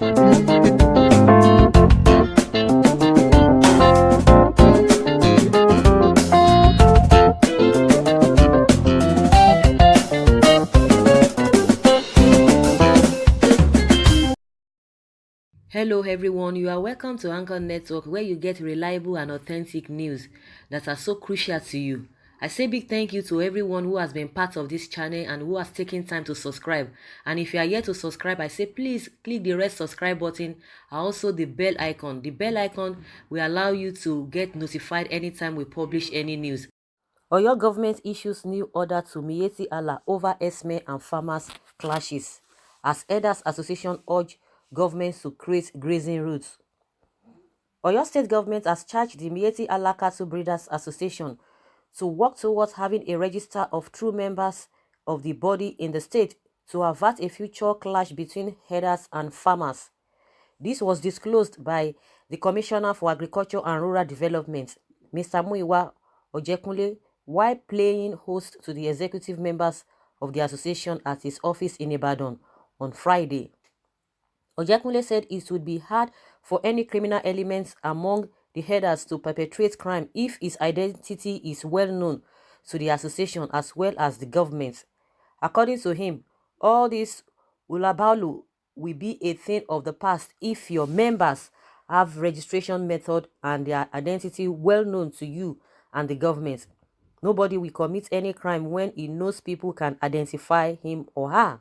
Hello, everyone. You are welcome to Anchor Network, where you get reliable and authentic news that are so crucial to you. I say big thank you to everyone who has been part of this channel and who has taken time to subscribe. And if you are yet to subscribe, I say please click the red subscribe button and also the bell icon. The bell icon will allow you to get notified anytime we publish any news. Oyo government issues new order to Miyetti Allah over Esme and farmers clashes, as Elders Association urge governments to create grazing routes. Oyo state government has charged the Miyetti Allah Cattle Breeders Association to work towards having a register of true members of the body in the state to avert a future clash between herders and farmers. This was disclosed by the Commissioner for Agriculture and Rural Development, Mr. Muiwa Ojekunle, while playing host to the executive members of the association at his office in Ibadan on Friday. Ojekunle said it would be hard for any criminal elements among the headers to perpetrate crime if his identity is well known to the association as well as the government. According to him, all this ulabalu will be a thing of the past if your members have registration method and their identity well known to you and the government. Nobody will commit any crime when he knows people can identify him or her.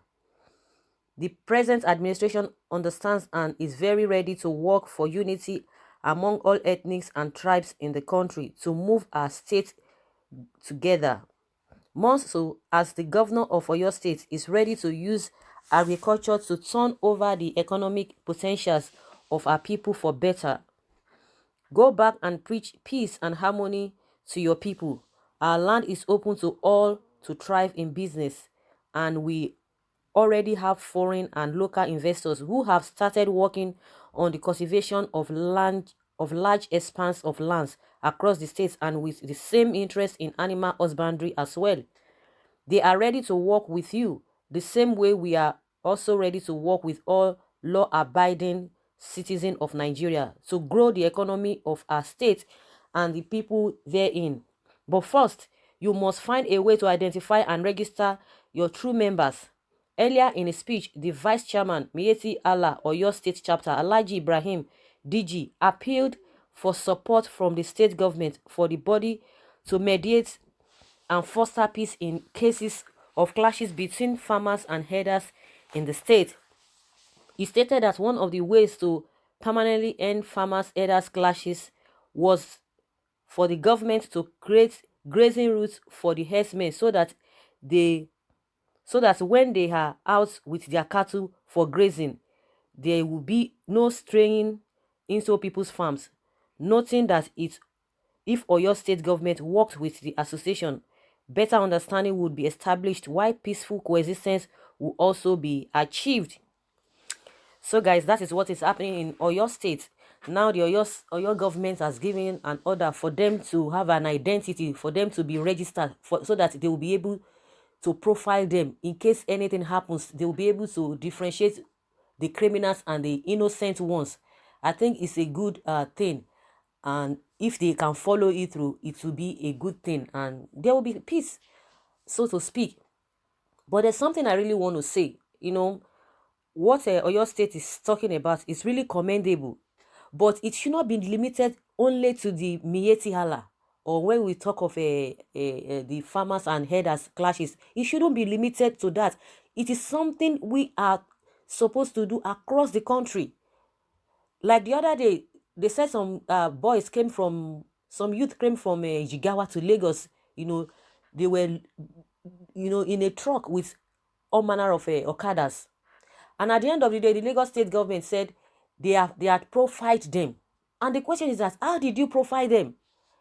The present administration understands and is very ready to work for unity among all ethnics and tribes in the country to move our state together. More so, as the governor of Oyo State is ready to use agriculture to turn over the economic potentials of our people for better. Go back and preach peace and harmony to your people. Our land is open to all to thrive in business, and we already have foreign and local investors who have started working on the cultivation of land of large expanse of lands across the states and with the same interest in animal husbandry as well. They are ready to work with you the same way we are also ready to work with all law-abiding citizens of Nigeria to grow the economy of our state and the people therein. But first, you must find a way to identify and register your true members. Earlier in a speech, the Vice Chairman, Miyetti Allah Oyo State Chapter, Alhaji Ibrahim DG, appealed for support from the state government for the body to mediate and foster peace in cases of clashes between farmers and herders in the state. He stated that one of the ways to permanently end farmers-herders clashes was for the government to create grazing routes for the herdsmen so that when they are out with their cattle for grazing, there will be no straying into people's farms. Noting that if Oyo State government worked with the association, better understanding would be established while peaceful coexistence will also be achieved. So guys, that is what is happening in Oyo State. Now the Oyo government has given an order for them to have an identity, for them to be registered, so that they will be able to profile them. In case anything happens, they will be able to differentiate the criminals and the innocent ones. I think it's a good thing, and if they can follow it through, it will be a good thing and there will be peace, so to speak. But there's something I really want to say. What Oyo State is talking about is really commendable, but it should not be limited only to the Miyetti Allah, or when we talk of the farmers and herders clashes, it shouldn't be limited to that. It is something we are supposed to do across the country. Like the other day, they said some some youth came from Jigawa to Lagos. They were, in a truck with all manner of Okadas. And at the end of the day, the Lagos state government said they had profiled them. And the question is that, how did you profile them?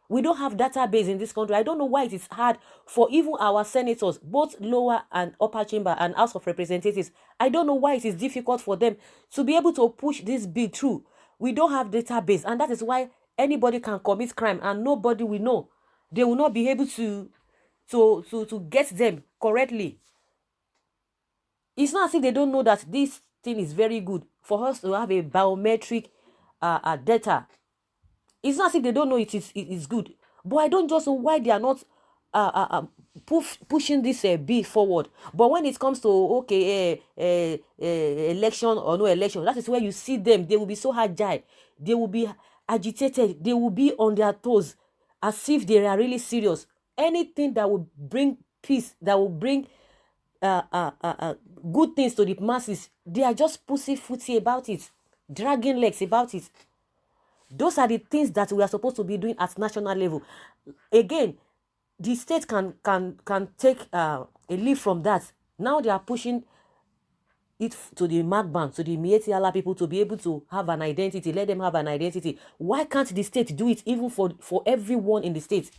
We don't have database in this country. I don't know why it is hard for even our senators, both lower and upper chamber and House of Representatives. I don't know why it is difficult for them to be able to push this bill through. We don't have database, and that is why anybody can commit crime and nobody will know. They will not be able to get them correctly. It's not as if they don't know that this thing is very good for us to have a biometric data. It's not as if they don't know it is good, but I don't just know why they are not pushing this bill forward. But when it comes to election or no election, that is where you see them. They will be so agile, they will be agitated, they will be on their toes, as if they are really serious. Anything that will bring peace, that will bring good things to the masses, they are just pussyfooty about it, dragging legs about it. Those are the things that we are supposed to be doing at national level. Again, the state can take a leave from that. Now they are pushing it to the Macban, to the Mietiala people, to be able to have an identity. Let them have an identity. Why can't the state do it even for everyone in the state?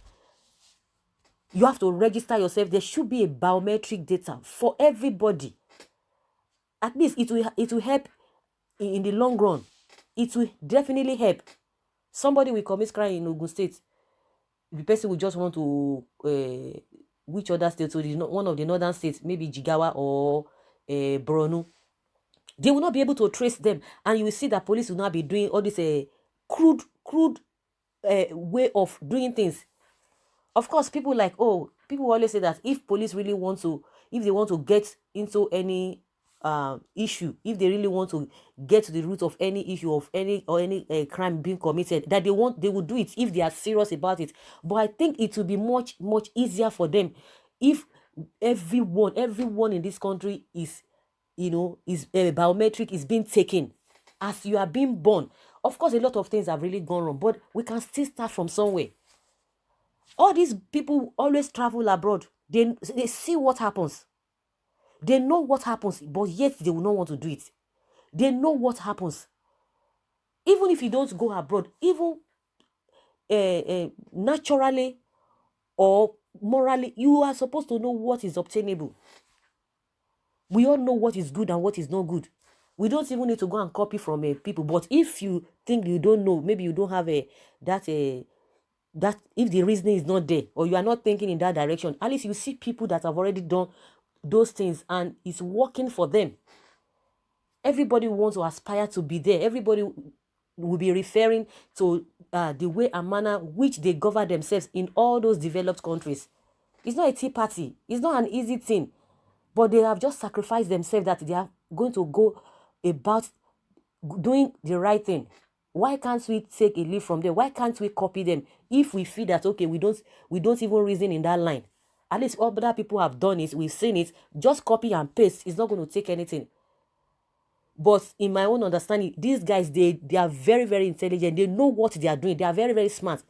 You have to register yourself. There should be a biometric data for everybody. At least it will help in the long run. It will definitely help. Somebody will commit crime in Ogun State. The person will just want to which other state? So one of the northern states, maybe Jigawa or Borno. They will not be able to trace them, and you will see that police will not be doing all this crude way of doing things. Of course, people always say that if police really want to, if they want to get into any issue, if they really want to get to the root of any issue of any crime being committed, that they will do it if they are serious about it. But I think it will be much easier for them if everyone in this country is biometric is being taken as you are being born. Of course, a lot of things have really gone wrong, but we can still start from somewhere. All these people always travel abroad. They see what happens. They know what happens, but yet they will not want to do it. They know what happens. Even if you don't go abroad, even naturally or morally, you are supposed to know what is obtainable. We all know what is good and what is not good. We don't even need to go and copy from people. But if you think you don't know, maybe you don't have that if the reasoning is not there, or you are not thinking in that direction, at least you see people that have already done those things and it's working for them. Everybody wants to aspire to be there. Everybody will be referring to the way and manner which they govern themselves in all those developed countries. It's not a tea party. It's not an easy thing. But they have just sacrificed themselves that they are going to go about doing the right thing. Why can't we take a leaf from them? Why can't we copy them? If we feel that, okay, we don't even reason in that line. At least other people have done it. We've seen it. Just copy and paste. It's not going to take anything. But in my own understanding, these guys, they are very, very intelligent. They know what they are doing. They are very, very smart.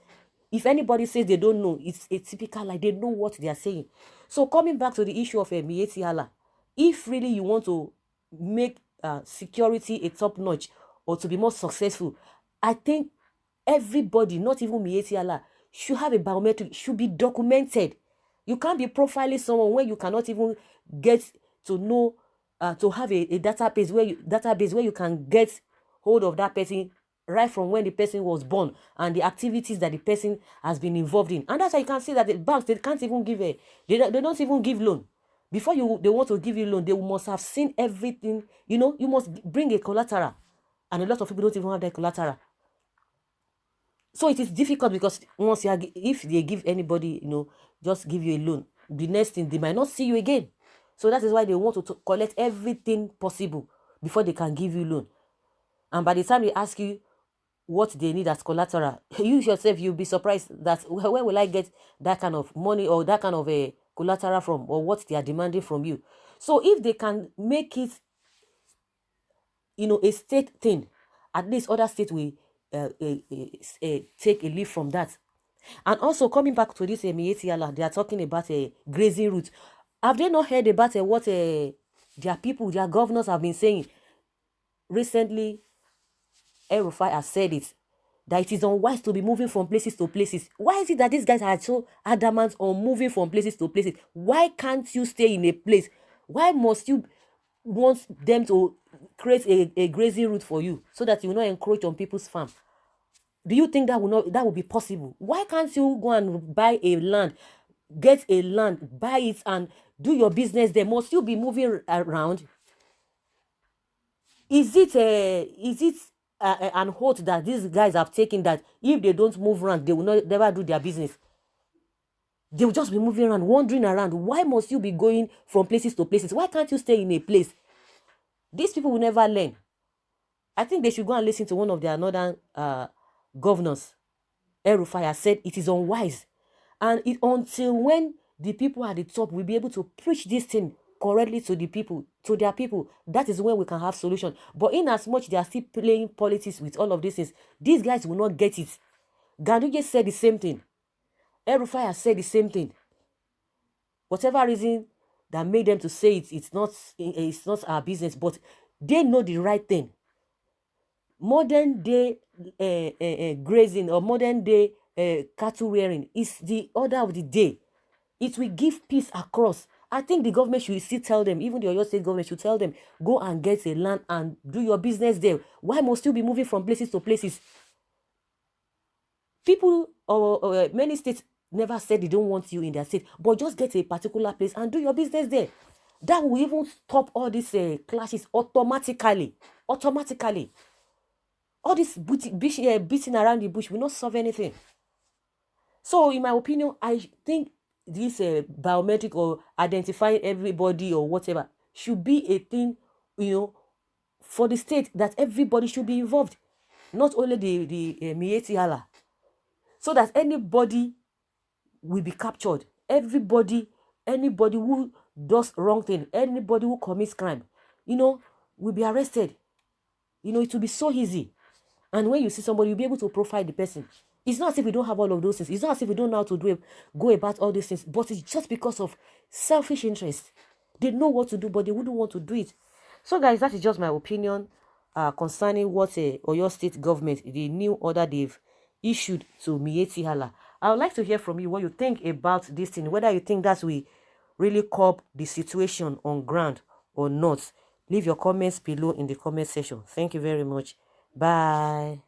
If anybody says they don't know, it's a typical lie. They know what they are saying. So coming back to the issue of Mietiala, if really you want to make security a top notch or to be more successful, I think everybody, not even Mietiala, should have a biometric, should be documented. You can't be profiling someone when you cannot even get to know, to have a database where you can get hold of that person right from when the person was born and the activities that the person has been involved in. And that's why you can see that the banks, they can't even give they don't even give loan. Before they want to give you loan, they must have seen everything. You must bring a collateral. And a lot of people don't even have that collateral. So it is difficult because if they give anybody, just give you a loan, the next thing, they might not see you again. So that is why they want to collect everything possible before they can give you loan. And by the time they ask you what they need as collateral, you yourself, you'll be surprised that where will I get that kind of money or that kind of a collateral from, or what they are demanding from you. So if they can make it, a state thing, at least other states will take a leaf from that. And also coming back to this Mietiala, they are talking about a grazing route. Have they not heard about what their people, their governors have been saying? Recently, El-Rufai has said it, that it is unwise to be moving from places to places. Why is it that these guys are so adamant on moving from places to places? Why can't you stay in a place? Why must you want them to create a grazing route for you so that you will not encroach on people's farm? Do you think that will be possible? Why can't you go and buy a land, get a land, buy it and do your business there? Must you be moving around? Is it an oath that these guys have taken that if they don't move around, they will never do their business? They will just be moving around, wandering around. Why must you be going from places to places? Why can't you stay in a place? These people will never learn. I think they should go and listen to one of their northern governors. El-Rufai has said it is unwise. And until when the people at the top will be able to preach this thing correctly to the people, to their people, that is when we can have solution. But in as much they are still playing politics with all of these things, these guys will not get it. Ganduje said the same thing. El-Rufai has said the same thing. Whatever reason that made them to say it, it's not our business, but they know the right thing. Modern day grazing or modern day cattle rearing is the order of the day. It will give peace across. I think the government should still tell them, even the Oyo State government should tell them, go and get a land and do your business there. Why must you be moving from places to places? People or many states never said they don't want you in their state, but just get a particular place and do your business there. That will even stop all these clashes automatically. Automatically. All this beating around the bush will not solve anything. So, in my opinion, I think this biometric or identifying everybody or whatever should be a thing, for the state, that everybody should be involved, not only the Mieti Allah, so that anybody will be captured. Anybody who does wrong thing, anybody who commits crime, will be arrested. It will be so easy. And when you see somebody, you'll be able to profile the person. It's not as if we don't have all of those things. It's not as if we don't know how to go about all these things. But it's just because of selfish interest. They know what to do, but they wouldn't want to do it. So, guys, that is just my opinion concerning what Oyo State government, the new order they've issued to Mieti Hala. I would like to hear from you what you think about this thing, whether you think that we really curb the situation on ground or not. Leave your comments below in the comment section. Thank you very much. Bye.